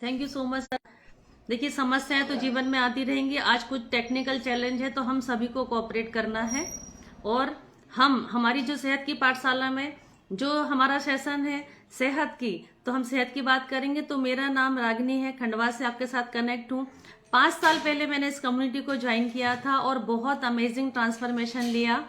Thank you so much sir. देखिए, समस्याएं तो जीवन में आती रहेंगी। आज कुछ टेक्निकल चैलेंज है तो हम सभी को कोऑपरेट करना है। और हम हमारी जो सेहत की पाठशाला में जो हमारा सेशन है सेहत की, तो हम सेहत की बात करेंगे। तो मेरा नाम रागिनी है, खंडवा से आपके साथ कनेक्ट हूँ। 5 साल पहले मैंने इस कम्युनिटी को ज्वाइन किया था और बहुत अमेजिंग ट्रांसफॉर्मेशन लिया।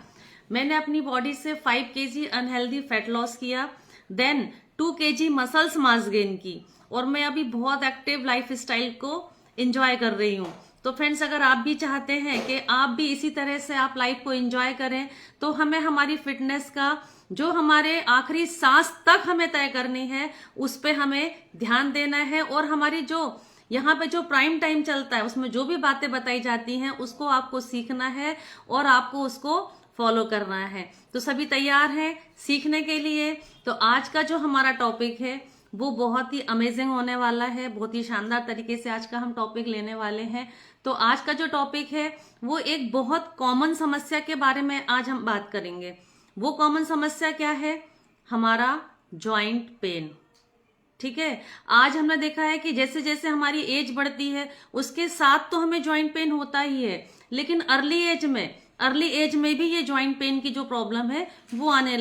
मैंने अपनी बॉडी से 5 kg अनहेल्दी फैट लॉस किया, then 2 kg muscles mass gain की, और मैं अभी बहुत एक्टिव लाइफ स्टाइल को एंजॉय कर रही हूँ। तो फ्रेंड्स, अगर आप भी चाहते हैं कि आप भी इसी तरह से आप लाइफ को एंजॉय करें, तो हमें हमारी फिटनेस का जो हमारे आखिरी सांस तक हमें तय करनी है, उस पे हमें ध्यान देना है। और हमारी जो यहाँ पे जो प्राइम टाइम चलता है उसमें जो भी बातें बताई जाती हैं उसको आपको सीखना है और आपको उसको फॉलो करना है। तो सभी तैयार हैं सीखने के लिए? तो आज का जो हमारा टॉपिक है वो बहुत ही अमेजिंग होने वाला है। बहुत ही शानदार तरीके से आज का हम टॉपिक लेने वाले हैं। तो आज का जो टॉपिक है वो एक बहुत कॉमन समस्या के बारे में आज हम बात करेंगे। वो कॉमन समस्या क्या है? हमारा जॉइंट पेन। ठीक है, आज हमने देखा है कि जैसे जैसे हमारी एज बढ़ती है उसके साथ तो हमें जॉइंट पेन होता ही है, लेकिन अर्ली एज में भी ये जॉइंट पेन की जो प्रॉब्लम है वो आने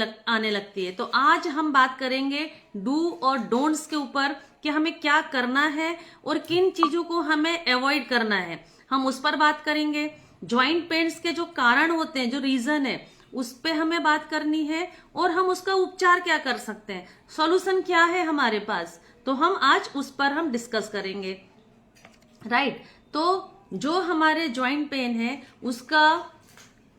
लगती है। तो आज हम बात करेंगे डू और डोंट्स के ऊपर कि हमें क्या करना है और किन चीजों को हमें अवॉइड करना है, हम उस पर बात करेंगे। जॉइंट पेन्स के जो कारण होते हैं, जो रीजन है, उस पे हमें बात करनी है और हम उसका उपचार क्या कर सकते हैं, सॉल्यूशन क्या है हमारे पास, तो हम आज उस पर हम डिस्कस करेंगे। राइट। तो जो हमारे जॉइंट पेन है उसका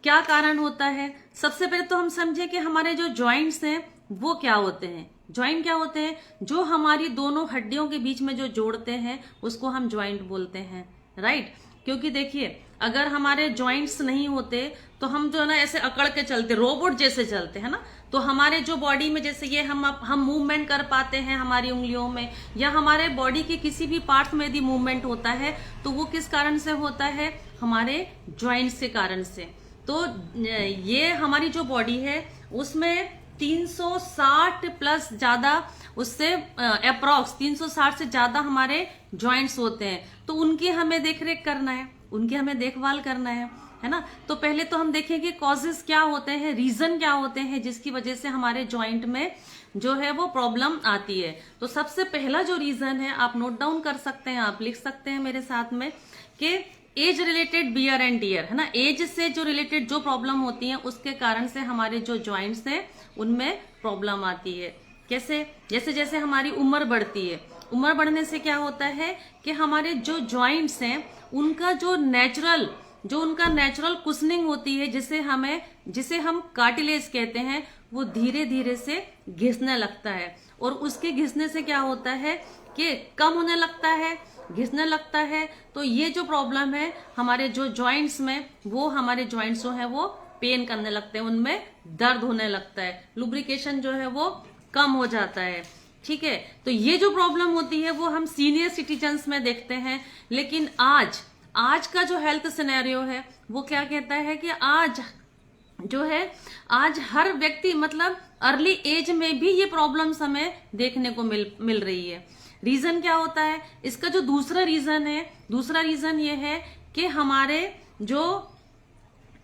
क्या कारण होता है? सबसे पहले तो हम समझे कि हमारे जो जॉइंट्स हैं वो क्या होते हैं। जॉइंट क्या होते हैं? जो हमारी दोनों हड्डियों के बीच में जो जोड़ते हैं उसको हम जॉइंट बोलते हैं। राइट। क्योंकि देखिए, अगर हमारे जॉइंट्स नहीं होते तो हम जो है ना ऐसे अकड़ के चलते, रोबोट जैसे चलते हैं ना, तो हमारे जो बॉडी में जैसे ये हम मूवमेंट कर पाते हैं हमारी उंगलियों में, या हमारे बॉडी के किसी भी पार्ट में यदि मूवमेंट होता है तो वो किस कारण से होता है? हमारे जॉइंट्स के कारण से। तो ये हमारी जो बॉडी है उसमें 360 प्लस ज्यादा, उससे अप्रॉक्स 360 से ज्यादा हमारे जॉइंट्स होते हैं। तो उनकी हमें देखरेख करना है, उनकी हमें देखभाल करना है ना। तो पहले तो हम देखेंगे कॉजेस क्या होते हैं, रीजन क्या होते हैं जिसकी वजह से हमारे जॉइंट में जो है वो प्रॉब्लम आती है। तो सबसे पहला जो रीजन है, आप नोट डाउन कर सकते हैं, आप लिख सकते हैं मेरे साथ में, कि age related wear and tear, है ना। एज से जो रिलेटेड जो प्रॉब्लम होती है उसके कारण से हमारे जो जॉइंट्स हैं उनमें प्रॉब्लम आती है। कैसे? जैसे जैसे हमारी उम्र बढ़ती है, उम्र बढ़ने से क्या होता है कि हमारे जो जॉइंट्स हैं उनका जो उनका नेचुरल कुशनिंग होती है, जिसे हम कार्टिलेज कहते हैं, वो धीरे धीरे से घिसने लगता है। और उसके घिसने से क्या होता है कि कम होने लगता है, घिसने लगता है। तो ये जो प्रॉब्लम है हमारे जो जॉइंट्स में, वो हमारे जॉइंट्स जो है वो पेन करने लगते हैं, उनमें दर्द होने लगता है, लुब्रिकेशन जो है वो कम हो जाता है। ठीक है। तो ये जो प्रॉब्लम होती है वो हम सीनियर सिटीजन्स में देखते हैं। लेकिन आज का जो हेल्थ सिनेरियो है वो क्या कहता है कि आज हर व्यक्ति, मतलब अर्ली एज में भी ये प्रॉब्लम्स हमें देखने को मिल रही है। रीजन क्या होता है इसका? जो दूसरा रीजन ये है कि हमारे जो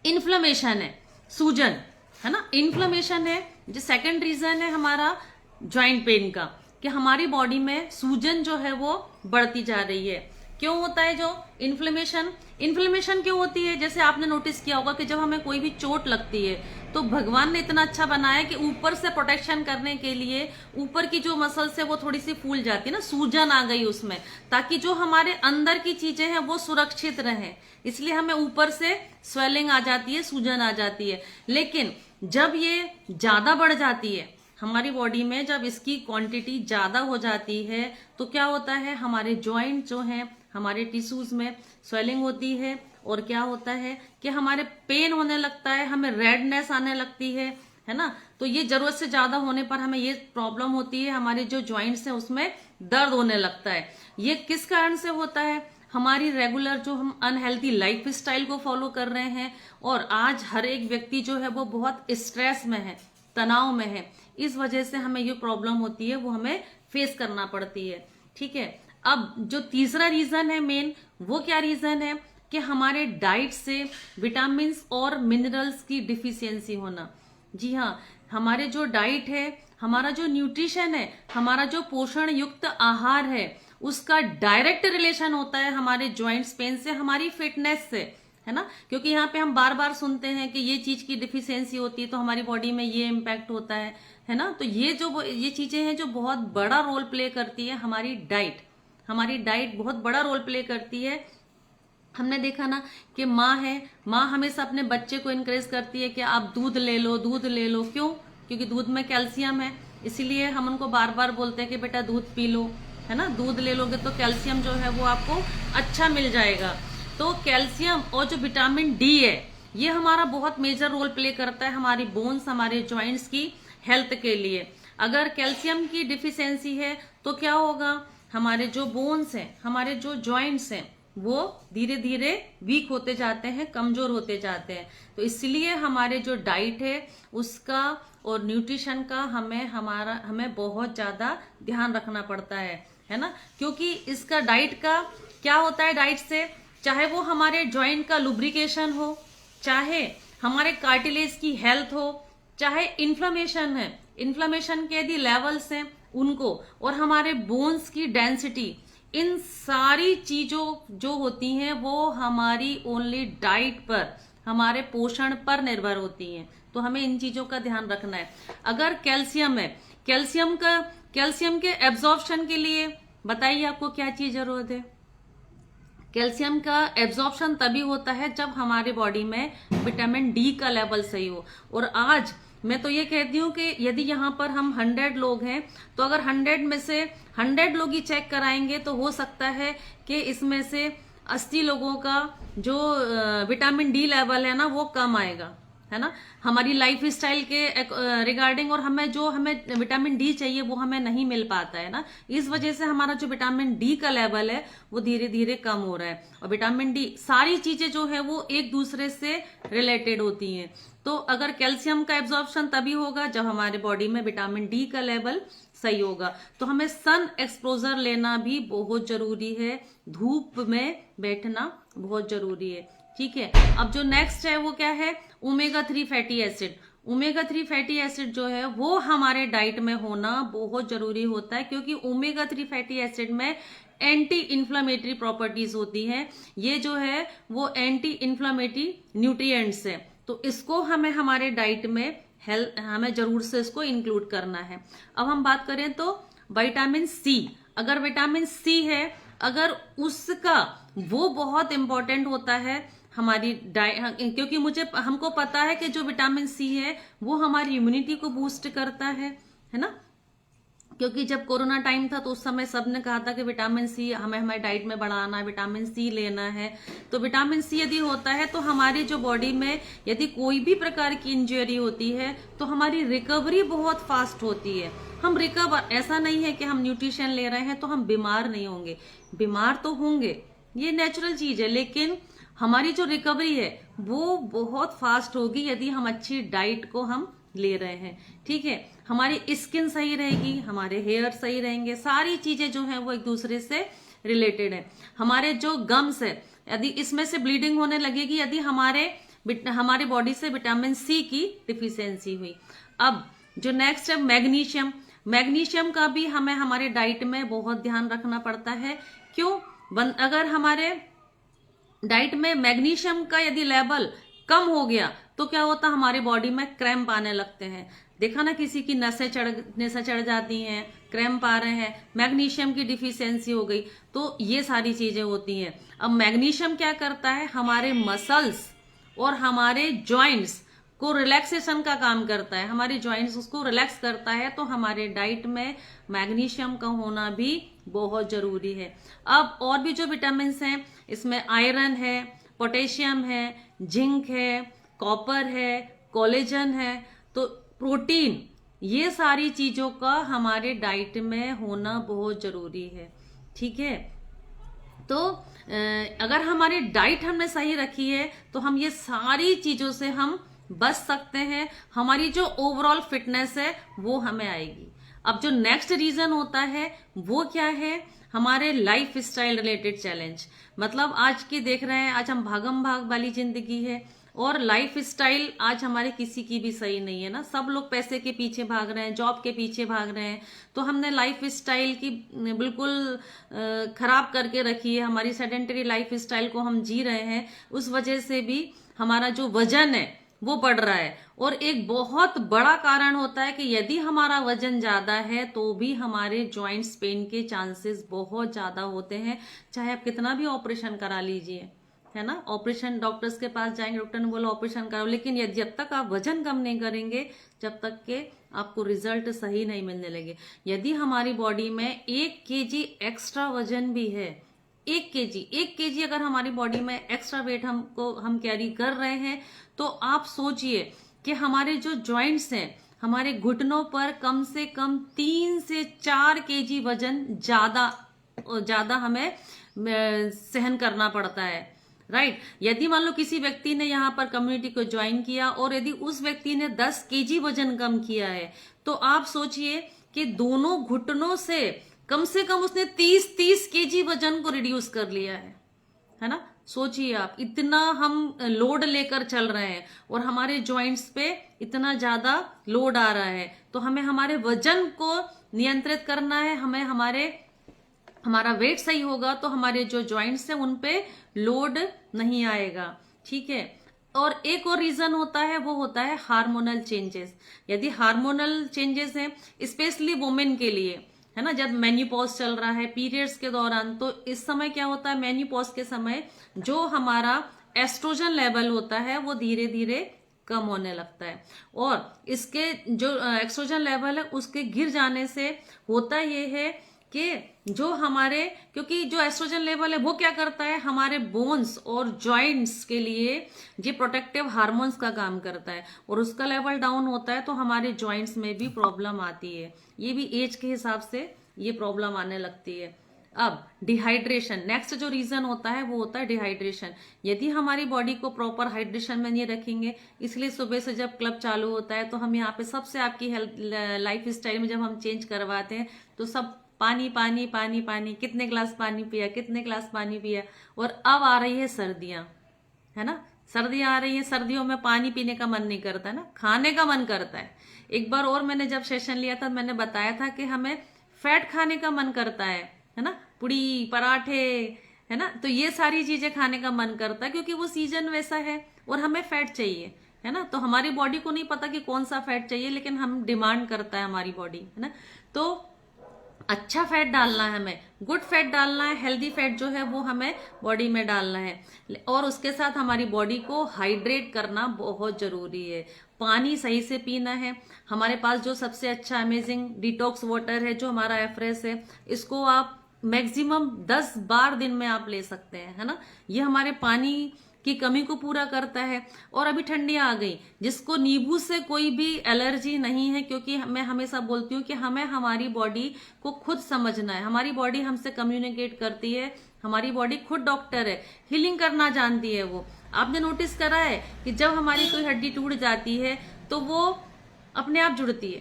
इन्फ्लेमेशन है, सूजन, है ना, इन्फ्लेमेशन है। जो सेकंड रीजन है हमारा जॉइंट पेन का, कि हमारी बॉडी में सूजन जो है वो बढ़ती जा रही है। क्यों होता है जो इन्फ्लेमेशन क्यों होती है? जैसे आपने नोटिस किया होगा कि जब हमें कोई भी चोट लगती है तो भगवान ने इतना अच्छा बनाया कि ऊपर से प्रोटेक्शन करने के लिए ऊपर की जो मसल्स है वो थोड़ी सी फूल जाती है ना, सूजन आ गई उसमें, ताकि जो हमारे अंदर की चीजें हैं वो सुरक्षित रहें। इसलिए हमें ऊपर से स्वेलिंग आ जाती है, सूजन आ जाती है। लेकिन जब ये ज्यादा बढ़ जाती है हमारी बॉडी में, जब इसकी क्वांटिटी ज्यादा हो जाती है तो क्या होता है, हमारे जॉइंट जो हैं, हमारे टिश्यूज में स्वेलिंग होती है, और क्या होता है कि हमारे पेन होने लगता है, हमें रेडनेस आने लगती है ना। तो ये जरूरत से ज्यादा होने पर हमें ये प्रॉब्लम होती है, हमारे जो जॉइंट्स हैं उसमें दर्द होने लगता है। ये किस कारण से होता है? हमारी रेगुलर जो हम अनहेल्थी लाइफ स्टाइल को फॉलो कर रहे हैं, और आज हर एक व्यक्ति जो है वो बहुत स्ट्रेस में है, तनाव में है। इस वजह से हमें ये प्रॉब्लम होती है, वो हमें फेस करना पड़ती है। ठीक है। अब जो तीसरा रीजन है मेन, वो क्या रीजन है कि हमारे डाइट से विटामिन और मिनरल्स की डिफिशियंसी होना। जी हाँ, हमारे जो डाइट है, हमारा जो न्यूट्रिशन है, हमारा जो पोषण युक्त आहार है, उसका डायरेक्ट रिलेशन होता है हमारे जॉइंट्स पेन से, हमारी फिटनेस से, है ना। क्योंकि यहाँ पे हम बार बार सुनते हैं कि ये चीज की डिफिशियंसी होती है तो हमारी बॉडी में ये इम्पैक्ट होता है ना। तो ये चीजें हैं जो बहुत बड़ा रोल प्ले करती है हमारी डाइट बहुत बड़ा रोल प्ले करती है। हमने देखा ना कि माँ हमेशा अपने बच्चे को इनकरेज करती है कि आप दूध ले लो। क्यों? क्योंकि दूध में कैल्शियम है, इसीलिए हम उनको बार बार बोलते हैं कि बेटा दूध पी लो, है ना। दूध ले लोगे तो कैल्शियम जो है वो आपको अच्छा मिल जाएगा। तो कैल्शियम और जो विटामिन डी है, ये हमारा बहुत मेजर रोल प्ले करता है हमारी बोन्स, हमारे जॉइंट्स की हेल्थ के लिए। अगर कैल्शियम की डिफिशियंसी है तो क्या होगा, हमारे जो बोन्स हैं, हमारे जो जॉइंट्स हैं, वो धीरे धीरे वीक होते जाते हैं, कमजोर होते जाते हैं। तो इसलिए हमारे जो डाइट है उसका और न्यूट्रिशन का हमें बहुत ज्यादा ध्यान रखना पड़ता है ना। क्योंकि इसका डाइट का क्या होता है, डाइट से चाहे वो हमारे जॉइंट का लुब्रिकेशन हो, चाहे हमारे कार्टिलेज की हेल्थ हो, चाहे इन्फ्लेमेशन है, इन्फ्लेमेशन के यदि लेवल्स हैं उनको, और हमारे बोन्स की डेंसिटी, इन सारी चीजों जो होती हैं वो हमारी ओनली डाइट पर, हमारे पोषण पर निर्भर होती हैं। तो हमें इन चीजों का ध्यान रखना है। अगर कैल्शियम है, कैल्शियम के एब्जॉर्प्शन के लिए बताइए आपको क्या चीज जरूरत है। कैल्शियम का एब्जॉर्प्शन तभी होता है जब हमारे बॉडी में विटामिन डी का लेवल सही हो। और आज मैं तो ये कहती हूँ कि यदि यहाँ पर हम 100 लोग हैं तो अगर 100 में से 100 लोग ही चेक कराएंगे तो हो सकता है कि इसमें से 80 लोगों का जो विटामिन डी लेवल है ना वो कम आएगा, है ना। हमारी लाइफ स्टाइल के रिगार्डिंग, और हमें विटामिन डी चाहिए वो हमें नहीं मिल पाता है ना। इस वजह से हमारा जो विटामिन डी का लेवल है वो धीरे धीरे कम हो रहा है। और विटामिन डी, सारी चीजें जो है वो एक दूसरे से रिलेटेड होती हैं। तो अगर कैल्शियम का एब्जॉर्प्शन तभी होगा जब हमारे बॉडी में विटामिन डी का लेवल सही होगा। तो हमें सन एक्सपोजर लेना भी बहुत जरूरी है, धूप में बैठना बहुत जरूरी है, ठीक है। अब जो नेक्स्ट है वो क्या है, omega 3 fatty acid. Omega 3 fatty acid जो है वो हमारे डाइट में होना बहुत जरूरी होता है, क्योंकि ओमेगा 3 फैटी एसिड में एंटी इन्फ्लामेटरी प्रॉपर्टीज होती हैं। ये जो है वो एंटी इन्फ्लामेटरी न्यूट्रिएंट्स है, तो इसको हमें हमारे डाइट में हमें जरूर से इसको इंक्लूड करना है। अब हम बात करें तो विटामिन सी, अगर विटामिन सी है, अगर उसका, वो बहुत इंपॉर्टेंट होता है हमारी डाइट, क्योंकि हमको पता है कि जो विटामिन सी है वो हमारी इम्यूनिटी को बूस्ट करता है ना। क्योंकि जब कोरोना टाइम था तो उस समय सबने कहा था कि विटामिन सी हमें हमारी डाइट में बढ़ाना है, विटामिन सी लेना है। तो विटामिन सी यदि होता है तो हमारी जो बॉडी में यदि कोई भी प्रकार की इंजरी होती है तो हमारी रिकवरी बहुत फास्ट होती है। हम ऐसा नहीं है कि हम न्यूट्रिशन ले रहे हैं तो हम बीमार नहीं होंगे, बीमार तो होंगे, ये नेचुरल चीज है, लेकिन हमारी जो रिकवरी है वो बहुत फास्ट होगी यदि हम अच्छी डाइट को हम ले रहे हैं, ठीक है। हमारी स्किन सही रहेगी, हमारे हेयर सही रहेंगे, सारी चीजें जो हैं वो एक दूसरे से रिलेटेड है। हमारे जो गम्स है, यदि इसमें से ब्लीडिंग होने लगेगी यदि हमारे बॉडी से विटामिन सी की डिफिशियंसी हुई। अब जो नेक्स्ट है मैग्नीशियम, मैग्नीशियम का भी हमें हमारे डाइट में बहुत ध्यान रखना पड़ता है। क्यों? अगर हमारे डाइट में मैग्नीशियम का यदि लेवल कम हो गया तो क्या होता, हमारे बॉडी में क्रैम्प आने लगते हैं। देखा ना, किसी की नसें चढ़ जाती हैं, क्रैम्प आ रहे हैं, मैग्नीशियम की डिफिशियंसी हो गई। तो ये सारी चीजें होती हैं। अब मैग्नीशियम क्या करता है, हमारे मसल्स और हमारे जॉइंट्स को रिलैक्सेशन का काम करता है, हमारे जॉइंट्स उसको रिलैक्स करता है। तो हमारे डाइट में मैग्नीशियम का होना भी बहुत जरूरी है। अब और भी जो विटामिन हैं, इसमें आयरन है, पोटेशियम है, जिंक है, कॉपर है, कोलेजन है, तो प्रोटीन, ये सारी चीजों का हमारे डाइट में होना बहुत जरूरी है, ठीक है। तो अगर हमारी डाइट हमने सही रखी है तो हम ये सारी चीजों से हम बच सकते हैं, हमारी जो ओवरऑल फिटनेस है वो हमें आएगी। अब जो नेक्स्ट रीजन होता है वो क्या है, हमारे लाइफ स्टाइल रिलेटेड चैलेंज। मतलब आज की देख रहे हैं, आज हम भागम भाग वाली जिंदगी है और लाइफ स्टाइल आज हमारे किसी की भी सही नहीं है ना। सब लोग पैसे के पीछे भाग रहे हैं, जॉब के पीछे भाग रहे हैं, तो हमने लाइफ स्टाइल की बिल्कुल खराब करके रखी है। हमारी सेडेंटरी लाइफ स्टाइल को हम जी रहे हैं, उस वजह से भी हमारा जो वजन है वो बढ़ रहा है। और एक बहुत बड़ा कारण होता है कि यदि हमारा वजन ज्यादा है तो भी हमारे जॉइंट्स पेन के चांसेस बहुत ज्यादा होते हैं, चाहे आप कितना भी ऑपरेशन करा लीजिए, है ना। ऑपरेशन, डॉक्टर्स के पास जाएंगे, डॉक्टर ने बोला ऑपरेशन कराओ, लेकिन जब तक आप वजन कम नहीं करेंगे, जब तक के आपको रिजल्ट सही नहीं मिलने लगे। यदि हमारी बॉडी में 1 kg एक्स्ट्रा वजन भी है, 1 kg अगर हमारी बॉडी में एक्स्ट्रा वेट हम कैरी कर रहे हैं, तो आप सोचिए कि हमारे जो जॉइंट्स हैं, हमारे घुटनों पर कम से कम 3 से 4 kg वजन ज्यादा हमें सहन करना पड़ता है, राइट। यदि मान लो किसी व्यक्ति ने यहाँ पर कम्युनिटी को ज्वाइन किया और यदि उस व्यक्ति ने 10 kg वजन कम किया है, तो आप सोचिए कि दोनों घुटनों से कम उसने 30 kg वजन को रिड्यूस कर लिया है ना। सोचिए आप, इतना हम लोड लेकर चल रहे हैं और हमारे जॉइंट्स पे इतना ज्यादा लोड आ रहा है, तो हमें हमारे वजन को नियंत्रित करना है। हमें हमारा वेट सही होगा तो हमारे जो जॉइंट्स हैं उन पे लोड नहीं आएगा, ठीक है। और एक और रीजन होता है, वो होता है हार्मोनल चेंजेस। यदि हार्मोनल चेंजेस हैं, स्पेशली वुमेन के लिए, है ना, जब मेन्यूपॉज चल रहा है, पीरियड्स के दौरान, तो इस समय क्या होता है, मेन्यूपॉज के समय जो हमारा एस्ट्रोजन लेवल होता है वो धीरे धीरे कम होने लगता है। और इसके जो एस्ट्रोजन लेवल है उसके गिर जाने से होता ये है कि जो हमारे, क्योंकि जो एस्ट्रोजन लेवल है वो क्या करता है, हमारे बोन्स और जॉइंट्स के लिए ये प्रोटेक्टिव हार्मोन्स का काम करता है, और उसका लेवल डाउन होता है तो हमारे जॉइंट्स में भी प्रॉब्लम आती है। ये भी एज के हिसाब से ये प्रॉब्लम आने लगती है। अब डिहाइड्रेशन, नेक्स्ट जो रीजन होता है वो होता है डिहाइड्रेशन। यदि हमारी बॉडी को प्रॉपर हाइड्रेशन में नहीं रखेंगे, इसलिए सुबह से जब क्लब चालू होता है तो हम यहाँ पे सबसे आपकी हेल्थ लाइफ स्टाइल में जब हम चेंज करवाते हैं तो सब पानी पानी पानी पानी, कितने गिलास पानी पिया, कितने गिलास पानी पिया। और अब आ रही है सर्दियां, है ना, सर्दियां आ रही है, सर्दियों में पानी पीने का मन नहीं करता है ना, खाने का मन करता है। एक बार और मैंने जब सेशन लिया था मैंने बताया था कि हमें फैट खाने का मन करता है ना, पूड़ी पराठे, है ना, तो ये सारी चीजें खाने का मन करता है क्योंकि वो सीजन वैसा है और हमें फैट चाहिए, है ना। तो हमारी बॉडी को नहीं पता कि कौन सा फैट चाहिए, लेकिन हम डिमांड करता है हमारी बॉडी, है ना। तो अच्छा फैट डालना है, हमें गुड फैट डालना है, हेल्दी फैट जो है वो हमें बॉडी में डालना है। और उसके साथ हमारी बॉडी को हाइड्रेट करना बहुत जरूरी है, पानी सही से पीना है। हमारे पास जो सबसे अच्छा अमेजिंग डिटॉक्स वाटर है जो हमारा एफ्रेस है, इसको आप मैक्सिमम 10 बार दिन में आप ले सकते हैं, है ना। ये हमारे पानी की कमी को पूरा करता है। और अभी ठंडियां आ गई, जिसको नींबू से कोई भी एलर्जी नहीं है, क्योंकि मैं हमेशा बोलती हूँ कि हमें हमारी बॉडी को खुद समझना है। हमारी बॉडी हमसे कम्युनिकेट करती है, हमारी बॉडी खुद डॉक्टर है, हीलिंग करना जानती है वो। आपने नोटिस करा है कि जब हमारी कोई हड्डी टूट जाती है तो वो अपने आप जुड़ती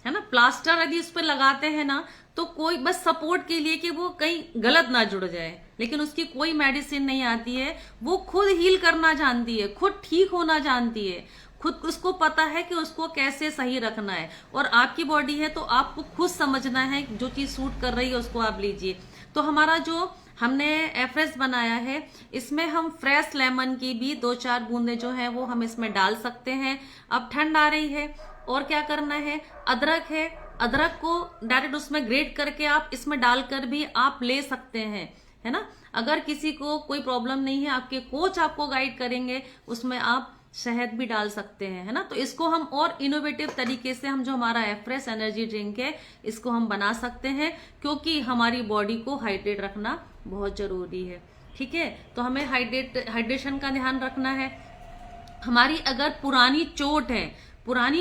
है ना। प्लास्टर यदि उस पर लगाते हैं ना तो कोई बस सपोर्ट के लिए कि वो कहीं गलत ना जुड़ जाए, लेकिन उसकी कोई मेडिसिन नहीं आती है। वो खुद हील करना जानती है, खुद ठीक होना जानती है, खुद उसको पता है कि उसको कैसे सही रखना है। और आपकी बॉडी है तो आपको खुद समझना है, जो चीज सूट कर रही है उसको आप लीजिए। तो हमारा जो हमने एफ्रेस बनाया है, इसमें हम फ्रेश लेमन की भी 2-4 बूंदे जो है वो हम इसमें डाल सकते हैं। अब ठंड आ रही है और क्या करना है, अदरक है, अदरक को डायरेक्ट उसमें ग्रेट करके आप इसमें डालकर भी आप ले सकते हैं, है ना। अगर किसी को कोई प्रॉब्लम नहीं है, आपके कोच आपको गाइड करेंगे, उसमें आप शहद भी डाल सकते हैं, है ना। तो इसको हम और इनोवेटिव तरीके से हम जो हमारा एफ्रेस एनर्जी ड्रिंक है इसको हम बना सकते हैं, क्योंकि हमारी बॉडी को हाइड्रेट रखना बहुत जरूरी है, ठीक है। तो हमें हाइड्रेशन का ध्यान रखना है। हमारी अगर पुरानी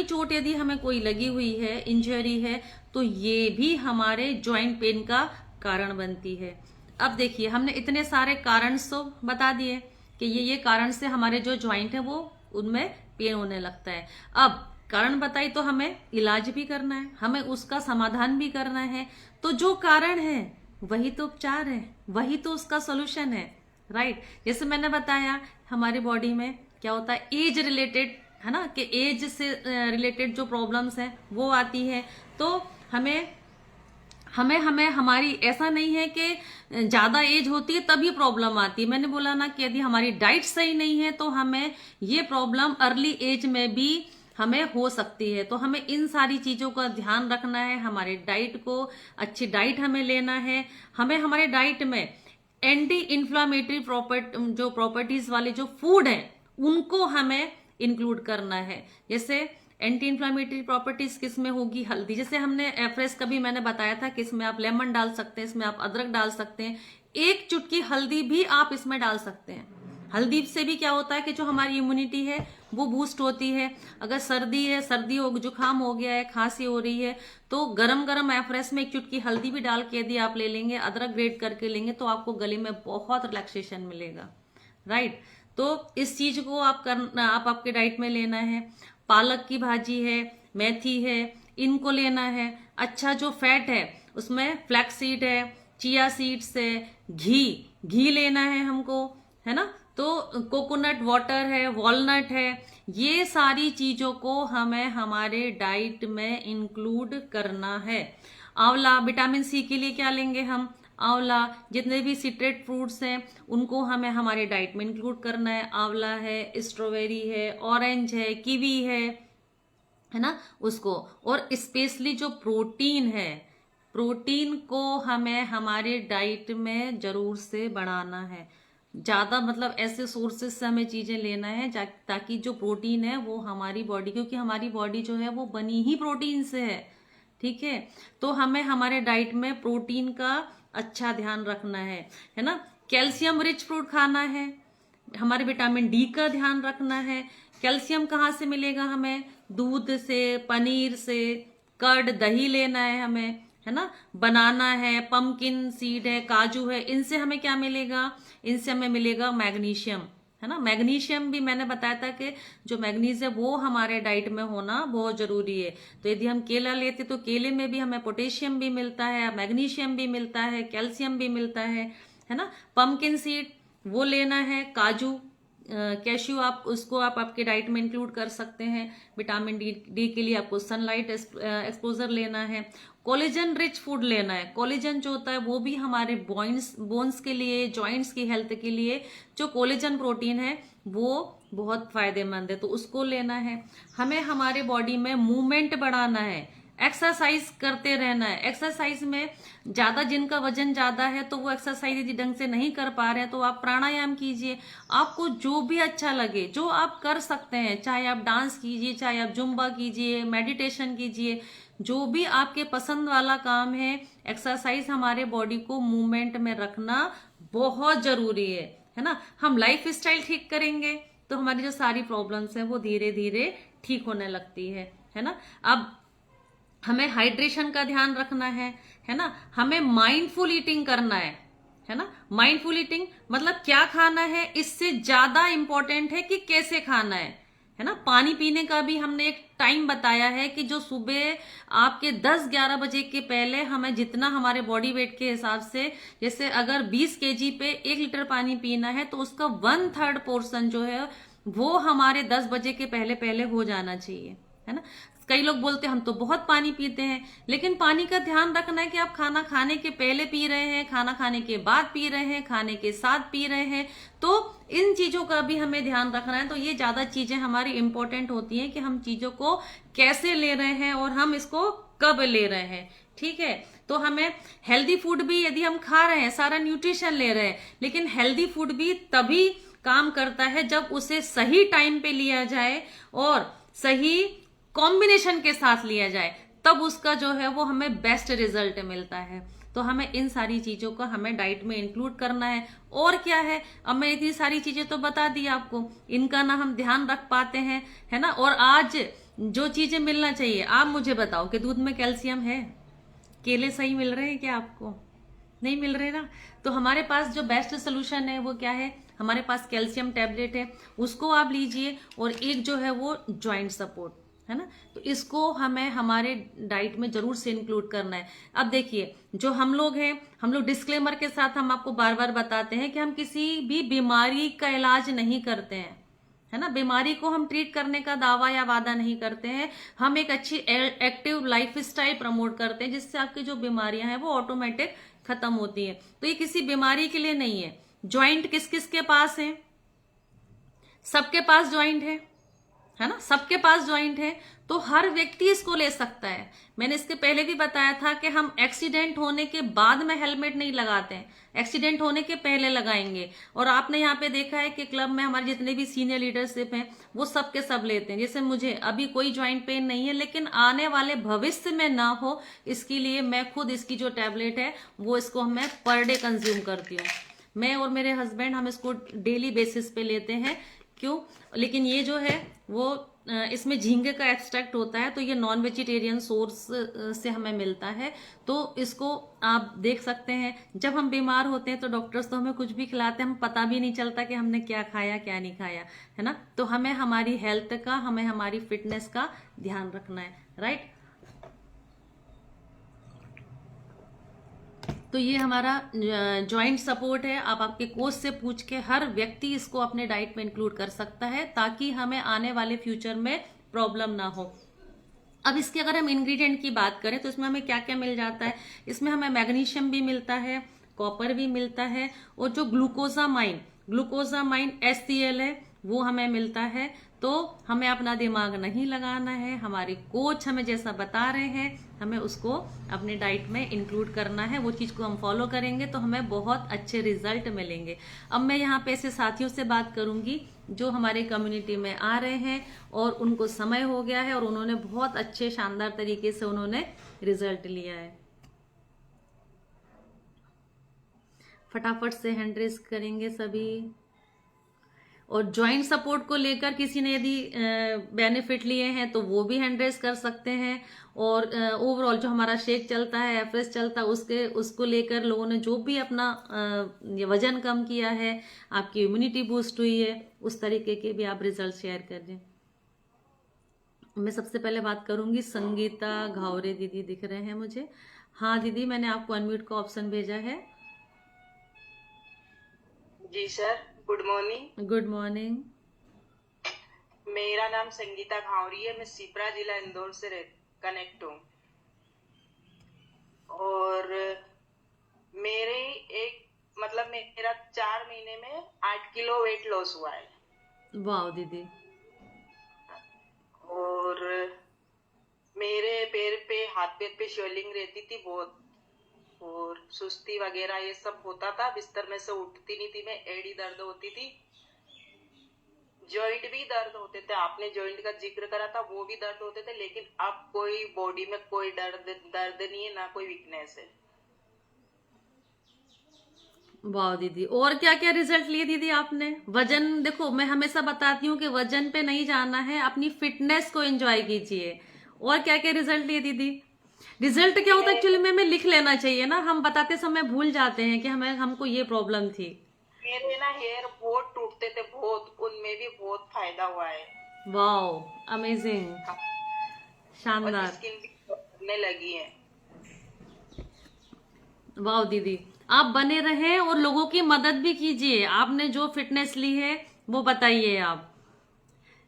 चोट यदि हमें कोई लगी हुई है, इंजरी है, तो ये भी हमारे जॉइंट पेन का कारण बनती है। अब देखिए, हमने इतने सारे कारण तो बता दिए कि ये कारण से हमारे जो जॉइंट है वो उनमें पेन होने लगता है। अब कारण बताई तो हमें इलाज भी करना है, हमें उसका समाधान भी करना है। तो जो कारण है वही तो उपचार है, वही तो उसका सोल्यूशन है, राइट। जैसे मैंने बताया हमारी बॉडी में क्या होता है, एज रिलेटेड, है ना, कि एज से रिलेटेड जो प्रॉब्लम्स हैं वो आती है। तो हमें हमें हमें हमारी ऐसा नहीं है कि ज्यादा एज होती है तभी प्रॉब्लम आती है। मैंने बोला ना कि यदि हमारी डाइट सही नहीं है तो हमें ये प्रॉब्लम अर्ली एज में भी हमें हो सकती है। तो हमें इन सारी चीजों का ध्यान रखना है, हमारे डाइट को, अच्छी डाइट हमें लेना है। हमें हमारे डाइट में एंटी इन्फ्लामेटरी जो प्रॉपर्टीज वाले जो फूड हैं उनको हमें इंक्लूड करना है। जैसे एंटी इन्फ्लामेटरी प्रॉपर्टीज किस में होगी, हल्दी। जैसे हमने एफ्रेस का भी मैंने बताया था कि इसमें आप लेमन डाल सकते हैं, इसमें आप अदरक डाल सकते हैं, एक चुटकी हल्दी भी आप इसमें डाल सकते हैं। हल्दी से भी क्या होता है कि जो हमारी इम्यूनिटी है वो बूस्ट होती है। अगर सर्दी है, सर्दी हो, जुकाम हो गया है, खांसी हो रही है, तो गरम गरम एफ्रेस में एक चुटकी हल्दी भी डाल के यदि आप ले लेंगे, अदरक ग्रेट करके लेंगे, तो आपको गले में बहुत रिलैक्सेशन मिलेगा, राइट। तो इस चीज को आप आपके डाइट में लेना है। पालक की भाजी है, मेथी है, इनको लेना है। अच्छा जो फैट है उसमें फ्लैक्स सीड है, चिया सीड्स है, घी लेना है हमको, है ना। तो कोकोनट वाटर है, वॉलनट है, ये सारी चीजों को हमें हमारे डाइट में इंक्लूड करना है। आंवला, विटामिन सी के लिए क्या लेंगे हम, आंवला। जितने भी सिट्रेट फ्रूट्स हैं उनको हमें हमारे डाइट में इंक्लूड करना है। आंवला है, स्ट्रॉबेरी है, ऑरेंज है, कीवी है ना, उसको। और स्पेशली जो प्रोटीन है, प्रोटीन को हमें हमारे डाइट में जरूर से बढ़ाना है। ज्यादा मतलब ऐसे सोर्सेस से हमें चीजें लेना है ताकि जो प्रोटीन है वो हमारी बॉडी, क्योंकि हमारी बॉडी जो है वो बनी ही प्रोटीन से है, ठीक है। तो हमें हमारे डाइट में प्रोटीन का अच्छा ध्यान रखना है ना। कैल्शियम रिच फ्रूट खाना है, हमारे विटामिन डी का ध्यान रखना है। कैल्शियम कहाँ से मिलेगा हमें, दूध से, पनीर से, कर्ड, दही लेना है हमें, है ना। बनाना है, पंपकिन सीड है, काजू है, इनसे हमें क्या मिलेगा, इनसे हमें मिलेगा मैग्नीशियम, है ना। मैग्नीशियम भी मैंने बताया था कि जो मैग्नीज है वो हमारे डाइट में होना बहुत जरूरी है। तो यदि हम केला लेते तो केले में भी हमें पोटेशियम भी मिलता है, मैग्नीशियम भी मिलता है, कैल्शियम भी मिलता है ना। पंपकिन सीड वो लेना है, काजू, कैश्यू, आप उसको आप आपके डाइट में इंक्लूड कर सकते हैं। विटामिन डी के लिए आपको सनलाइट एक्सपोजर लेना है। कोलेजन रिच फूड लेना है। कोलेजन जो होता है वो भी हमारे बोन्स के लिए, जॉइंट्स की हेल्थ के लिए जो कोलेजन प्रोटीन है वो बहुत फायदेमंद है, तो उसको लेना है। हमें हमारे बॉडी में मूवमेंट बढ़ाना है, एक्सरसाइज करते रहना है। एक्सरसाइज में ज्यादा, जिनका वजन ज्यादा है तो वो एक्सरसाइज यदि ढंग से नहीं कर पा रहे हैं तो आप प्राणायाम कीजिए। आपको जो भी अच्छा लगे, जो आप कर सकते हैं, चाहे आप डांस कीजिए, चाहे आप जुम्बा कीजिए, मेडिटेशन कीजिए, जो भी आपके पसंद वाला काम है। एक्सरसाइज हमारे बॉडी को मूवमेंट में रखना बहुत जरूरी है ना। हम लाइफ स्टाइल ठीक करेंगे तो हमारी जो सारी प्रॉब्लम्स हैं वो धीरे धीरे ठीक होने लगती है ना। अब हमें हाइड्रेशन का ध्यान रखना है ना। हमें माइंडफुल ईटिंग करना है ना। माइंडफुल ईटिंग मतलब क्या खाना है इससे ज्यादा इंपॉर्टेंट है कि कैसे खाना है ना। पानी पीने का भी हमने एक टाइम बताया है कि जो सुबह आपके 10-11 बजे के पहले हमें जितना हमारे बॉडी वेट के हिसाब से, जैसे अगर 20 केजी पे 1 लीटर पानी पीना है तो उसका 1/3 पोर्शन जो है वो हमारे 10 बजे के पहले पहले हो जाना चाहिए, है ना। कई लोग बोलते हैं हम तो बहुत पानी पीते हैं, लेकिन पानी का ध्यान रखना है कि आप खाना खाने के पहले पी रहे हैं, खाना खाने के बाद पी रहे हैं, खाने के साथ पी रहे हैं। तो इन चीजों का भी हमें ध्यान रखना है। तो ये ज्यादा चीजें हमारी इंपॉर्टेंट होती हैं कि हम चीजों को कैसे ले रहे हैं और हम इसको कब ले रहे हैं, ठीक है। तो हमें हेल्दी फूड भी यदि हम खा रहे हैं, सारा न्यूट्रिशन ले रहे हैं, लेकिन हेल्दी फूड भी तभी काम करता है जब उसे सही टाइम पे लिया जाए और सही कॉम्बिनेशन के साथ लिया जाए, तब उसका जो है वो हमें बेस्ट रिजल्ट मिलता है। तो हमें इन सारी चीजों का हमें डाइट में इंक्लूड करना है। और क्या है, अब मैं इतनी सारी चीजें तो बता दी आपको, इनका ना हम ध्यान रख पाते हैं, है ना। और आज जो चीजें मिलना चाहिए, आप मुझे बताओ कि दूध में कैल्शियम है, केले सही मिल रहे हैं क्या आपको, नहीं मिल रहे ना। तो हमारे पास जो बेस्ट सोल्यूशन है वो क्या है, हमारे पास कैल्शियम टैबलेट है, उसको आप लीजिए। और एक जो है वो ज्वाइंट सपोर्ट, है ना। तो इसको हमें हमारे डाइट में जरूर से इंक्लूड करना है। अब देखिए, जो हम लोग हैं, हम लोग डिस्क्लेमर के साथ हम आपको बार बार बताते हैं कि हम किसी भी बीमारी का इलाज नहीं करते हैं, है ना। बीमारी को हम ट्रीट करने का दावा या वादा नहीं करते हैं। हम एक अच्छी एक्टिव लाइफ स्टाइल प्रमोट करते हैं, जिससे आपकी जो बीमारियां हैं वो ऑटोमेटिक खत्म होती है। तो ये किसी बीमारी के लिए नहीं है। ज्वाइंट किस किस के पास है? सबके पास ज्वाइंट है ना, सबके पास ज्वाइंट है। तो हर व्यक्ति इसको ले सकता है। मैंने इसके पहले भी बताया था कि हम एक्सीडेंट होने के बाद में हेलमेट नहीं लगाते हैं, एक्सीडेंट होने के पहले लगाएंगे। और आपने यहाँ पे देखा है कि क्लब में हमारे जितने भी सीनियर लीडरशिप हैं वो सब के सब लेते हैं। जैसे मुझे अभी कोई ज्वाइंट पेन नहीं है, लेकिन आने वाले भविष्य में ना हो इसके लिए मैं खुद इसकी जो टैबलेट है वो इसको मैं पर डे कंज्यूम करती हूँ। मैं और मेरे हस्बैंड हम इसको डेली बेसिस पे लेते हैं। क्यों? लेकिन ये जो है वो इसमें झींगे का एक्सट्रैक्ट होता है, तो ये नॉन वेजिटेरियन सोर्स से हमें मिलता है। तो इसको आप देख सकते हैं, जब हम बीमार होते हैं तो डॉक्टर्स तो हमें कुछ भी खिलाते हैं, हम पता भी नहीं चलता कि हमने क्या खाया क्या नहीं खाया, है ना। तो हमें हमारी हेल्थ का, हमें हमारी फिटनेस का ध्यान रखना है, राइट। तो ये हमारा जॉइंट सपोर्ट है। आप आपके कोच से पूछ के हर व्यक्ति इसको अपने डाइट में इंक्लूड कर सकता है, ताकि हमें आने वाले फ्यूचर में प्रॉब्लम ना हो। अब इसके अगर हम इंग्रेडिएंट की बात करें तो इसमें हमें क्या क्या मिल जाता है? इसमें हमें मैग्नीशियम भी मिलता है, कॉपर भी मिलता है, और जो ग्लूकोजामाइन HCl है वो हमें मिलता है। तो हमें अपना दिमाग नहीं लगाना है, हमारे कोच हमें जैसा बता रहे हैं हमें उसको अपने डाइट में इंक्लूड करना है। वो चीज को हम फॉलो करेंगे तो हमें बहुत अच्छे रिजल्ट मिलेंगे। अब मैं यहाँ पे ऐसे साथियों से बात करूंगी जो हमारे कम्युनिटी में आ रहे हैं और उनको समय हो गया है और उन्होंने बहुत अच्छे शानदार तरीके से उन्होंने रिजल्ट लिया है। फटाफट से हैंड रेस करेंगे सभी। और जॉइंट सपोर्ट को लेकर किसी ने यदि बेनिफिट लिए हैं तो वो भी हैंड रेस कर सकते हैं। और ओवरऑल जो हमारा शेक चलता है, एफरेस चलता है, उसको लेकर लोगों ने जो भी अपना वजन कम किया है, आपकी इम्यूनिटी बूस्ट हुई है, उस तरीके के भी आप रिजल्ट शेयर कर दें। मैं सबसे पहले बात करूंगी, संगीता घावरे दीदी दिख रहे हैं मुझे। हाँ दीदी, मैंने आपको अनम्यूट का ऑप्शन भेजा है। जी sir, good morning. Good morning. मेरा नाम संगीता घावरी है, मैं सिपरा जिला इंदौर से कनेक्ट हूँ। और मेरे मेरा 4 महीने में 8 किलो वेट लॉस हुआ है। वाह दीदी। और मेरे पैर पे, हाथ पैर पे स्वेलिंग रहती थी बहुत, और सुस्ती वगैरह ये सब होता था, बिस्तर में से उठती नहीं थी मैं, एड़ी दर्द होती थी, जॉइंट भी दर्द होते थे। आपने जॉइंट का जिक्र करा था, वो भी दर्द होते थे, लेकिन अब कोई बॉडी में कोई दर्द नहीं है, ना कोई वीकनेस है। वाह दीदी, और क्या क्या रिजल्ट लिए दीदी आपने? वजन देखो, मैं हमेशा बताती हूँ कि वजन पे नहीं जाना है, अपनी फिटनेस को एंजॉय कीजिए। और क्या क्या रिजल्ट लिए दीदी? रिजल्ट क्या होता है एक्चुअली में हमें लिख लेना चाहिए ना, हम बताते समय भूल जाते हैं कि हमको ये प्रॉब्लम थी। मेरे ना हेयर बहुत टूटते थे बहुत, उनमें भी बहुत फायदा हुआ है। वाह, अमेजिंग, हाँ, और शानदार। स्किन भी बढ़ने लगी है। वाह दीदी, आप बने रहें और लोगों की मदद भी कीजिए। आपने जो फिटनेस ली है वो बताइए आप।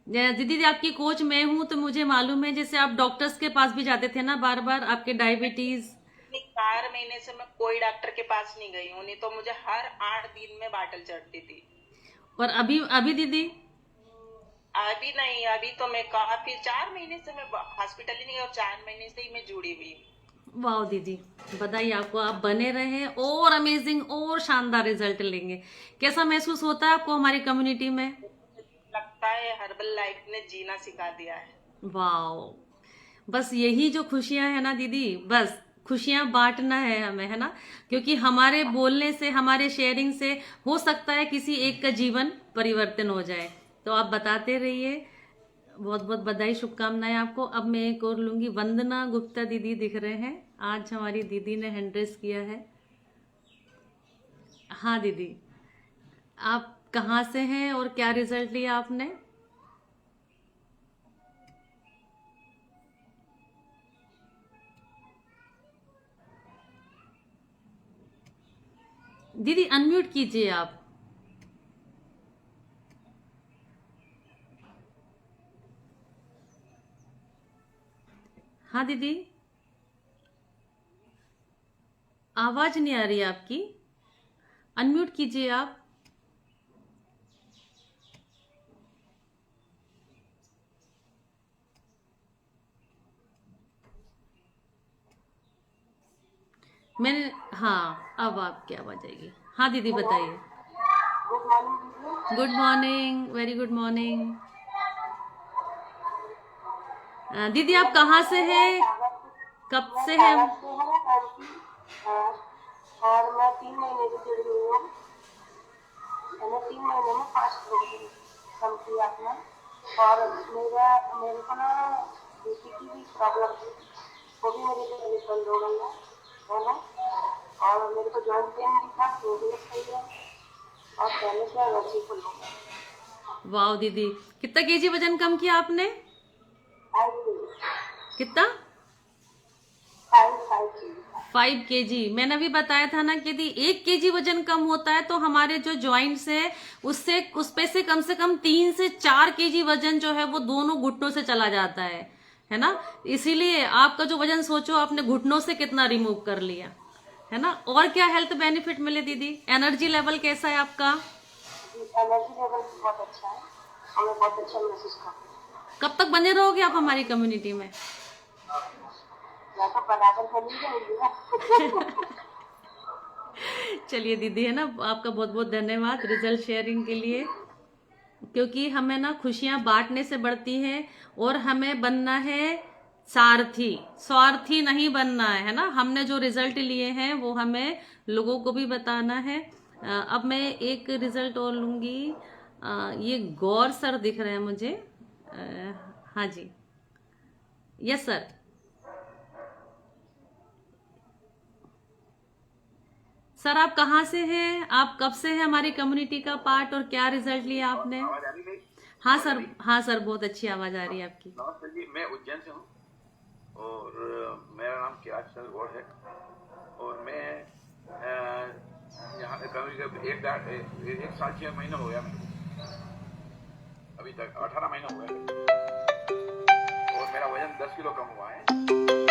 दीदी आपकी कोच मैं हूं तो मुझे मालूम है, जैसे आप डॉक्टर्स के पास भी जाते थे ना बार बार, आपके डायबिटीज। 4 महीने से मैं कोई डॉक्टर के पास नहीं गई हूँ, नहीं तो मुझे हर 8 दिन में बाटल चढ़ती थी। और अभी अभी दीदी? अभी नहीं, अभी तो मैं काफी 4 महीने से मैं हॉस्पिटल ही नहीं गई, और 4 महीने से ही मैं जुड़ी हुई हूँ। वाह दीदी, बधाई आपको, आप बने रहें और अमेजिंग और शानदार रिजल्ट लेंगे। कैसा महसूस होता है आपको हमारी कम्युनिटी में? लगता है हर्बल लाइफ ने जीना सिखा दिया है। वाह, बस यही जो खुशियां है ना दीदी, बस खुशियां बांटना है हमें, है ना। क्योंकि हमारे बोलने से, हमारे शेयरिंग से हो सकता है किसी एक का जीवन परिवर्तन हो जाए। तो आप बताते रहिए। बहुत बहुत बधाई, शुभकामनाएं आपको। अब मैं एक और लूंगी, वंदना गुप्ता दीदी दिख रहे हैं, आज हमारी दीदी ने हैंड रेस किया है। हाँ दीदी, आप कहाँ से हैं और क्या रिजल्ट लिया आपने? दीदी अनम्यूट कीजिए आप। हाँ दीदी, आवाज नहीं आ रही है आपकी, अनम्यूट कीजिए आप। मैंने, हाँ अब आपकी आवाज आएगी। हाँ दीदी बताइए। गुड मॉर्निंग दीदी। Good morning, very good morning. दीदी आप कहाँ से हैं, कब से हैं? सागर से है और मैं 3 महीने से जुड़ी हुई हूँ। मैंने 3 महीने में 5 किलो कम किया अपना। और मेरे को ना बीपी की भी प्रॉब्लम थी, वो भी मेरी दवाई बंद हो गई है ना। और मेरे को जॉइंट पेन भी था, वो भी सही है। और पहले से एलर्जी फुल हो गई। वाह दीदी, कितना केजी वजन कम किया आपने? 5 केजी। कितना? 5 केजी। 5 केजी। मैंने अभी बताया था ना कि यदि 1 केजी वजन कम होता है तो हमारे जो जॉइंट्स है उस पे से कम 3 से 4 केजी वजन जो है वो दोनों घुटनों से चला जाता है ना। इसीलिए आपका जो वजन सोचो आपने घुटनों से कितना रिमूव कर लिया, है ना। और क्या हेल्थ बेनिफिट मिले दीदी? एनर्जी लेवल कैसा है आपका? एनर्जी लेवल बहुत अच्छा है, हमें बहुत अच्छा महसूस करते हैं। कब तक बने रहोगे आप हमारी कम्युनिटी में? मैं तो बराबर बनी जाऊंगी। चलिए दीदी, है ना, आपका बहुत बहुत धन्यवाद रिजल्ट शेयरिंग के लिए, क्योंकि हमें ना खुशियां बांटने से बढ़ती हैं और हमें बनना है सारथी, स्वार्थी नहीं बनना है ना। हमने जो रिजल्ट लिए हैं वो हमें लोगों को भी बताना है। अब मैं एक रिजल्ट और लूंगी। ये गौर सर दिख रहे हैं मुझे। हाँ जी, यस सर। सर आप कहाँ से हैं, आप कब से हैं हमारी कम्युनिटी का पार्ट और क्या रिजल्ट लिया आपने? हाँ सर, हाँ सर, बहुत अच्छी आवाज आ रही है आपकी। नमस्ते जी, मैं उज्जैन से हूँ और मेरा नाम किराज चंद्र गौड़ है। और मैं यहाँ कभी एक साल 6 महीना हो गया मेरे को, अभी तक 18 महीना हो गया और मेरा वजन 10 किलो कम हुआ है।